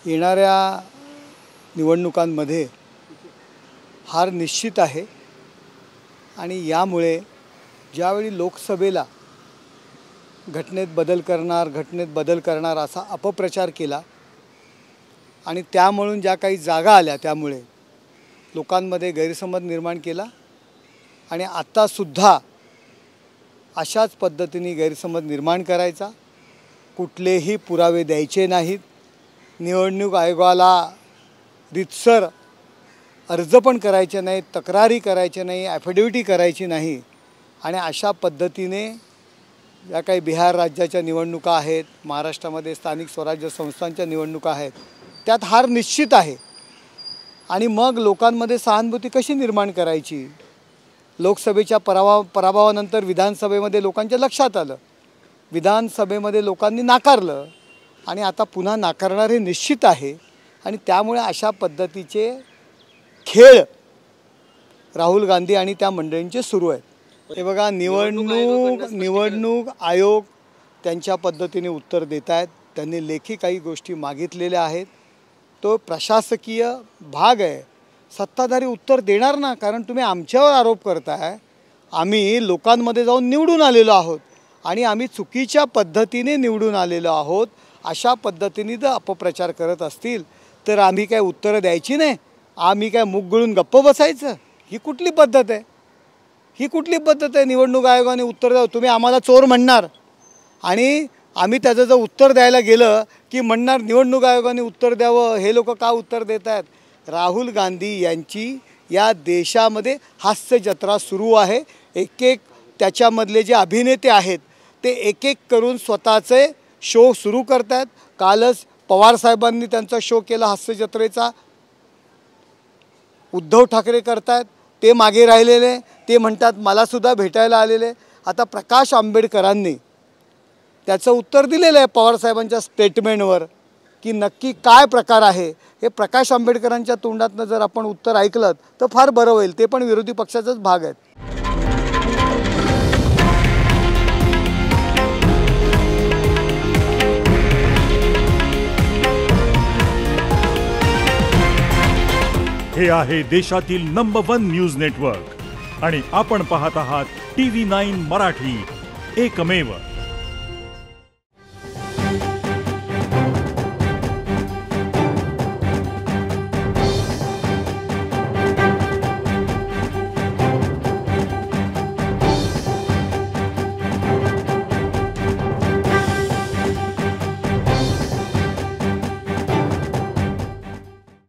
येणाऱ्या निवडणुकांमध्ये हार निश्चित आहे आणि यामुळे ज्यावेळी लोकसभेला घटनेत बदल करणार असा अपप्रचार केला आणि त्यामुळे ज्या काही जागा आल्या त्यामुळे लोकांमध्ये गैरसमज निर्माण केला आणि आत्तासुद्धा अशाच पद्धतीने गैरसमज निर्माण करायचा, कुठलेही पुरावे द्यायचे नाहीत, निवडणूक आयोगाला रितसर अर्ज पण करायचे नाहीत, तक्रारी करायचे नाही, ॲफिडेविटी करायची नाही आणि अशा पद्धतीने या काही बिहार राज्याच्या निवडणुका आहेत, महाराष्ट्रामध्ये स्थानिक स्वराज्य संस्थांच्या निवडणुका आहेत, त्यात हार निश्चित आहे आणि मग लोकांमध्ये सहानुभूती कशी निर्माण करायची। लोकसभेच्या पराभवानंतर विधानसभेमध्ये लोकांच्या लक्षात आलं, विधानसभेमध्ये लोकांनी नाकारलं आणि आता पुन्हा नाकारणारे निश्चित आहे आणि त्यामुळे अशा पद्धतीचे खेळ राहुल गांधी आणि त्या मंडळींचे सुरू आहेत। हे बघा, निवडणूक आयोग त्यांच्या पद्धतीने उत्तर देत आहेत। त्यांनी लेखी काही गोष्टी मागितलेल्या आहेत, तो प्रशासकीय भाग आहे, सत्ताधारी उत्तर देणार ना, कारण तुम्ही आमच्यावर आरोप करताय। आम्ही लोकांमध्ये जाऊन निवडून आलेलो आहोत आणि आम्ही चुकीच्या पद्धतीने निवडून आलेलो आहोत। अशा पद्धतीने जर अपप्रचार करत असतील तर आम्ही काय उत्तरं द्यायची नाही, आम्ही काय मुख गिळून गप्प बसायचं? ही कुठली पद्धत आहे? ही कुठली पद्धत आहे? निवडणूक आयोगाने उत्तर द्यावं, तुम्ही आम्हाला चोर म्हणणार आणि आम्ही त्याचं जर उत्तर द्यायला गेलं की म्हणणार निवडणूक आयोगाने उत्तर द्यावं, हे लोक का उत्तर देत आहेत? राहुल गांधी यांची या देशामध्ये हास्य जत्रा सुरू आहे। एक एक त्याच्यामधले जे अभिनेते आहेत ते एक एक करून स्वतःचे शो सुरू करत आहेत। कालच पवार साहेबांनी त्यांचा शो केला हास्य जत्रेचा, उद्धव ठाकरे करतायत, ते मागे राहिलेले, ते म्हणतात मला सुद्धा भेटायला आलेले। आता प्रकाश आंबेडकरांनी त्याचं उत्तर दिलेलं आहे पवार साहेबांच्या स्टेटमेंटवर की नक्की काय प्रकार आहे। हे प्रकाश आंबेडकरांच्या तोंडातनं जर आपण उत्तर ऐकलं तर फार बरं होईल, ते पण विरोधी पक्षाचाच भाग आहेत। हे आहे देशातील नंबर 1 न्यूज नेटवर्क आणि आपण पाहत आहात TV9 मराठी, एकमेव।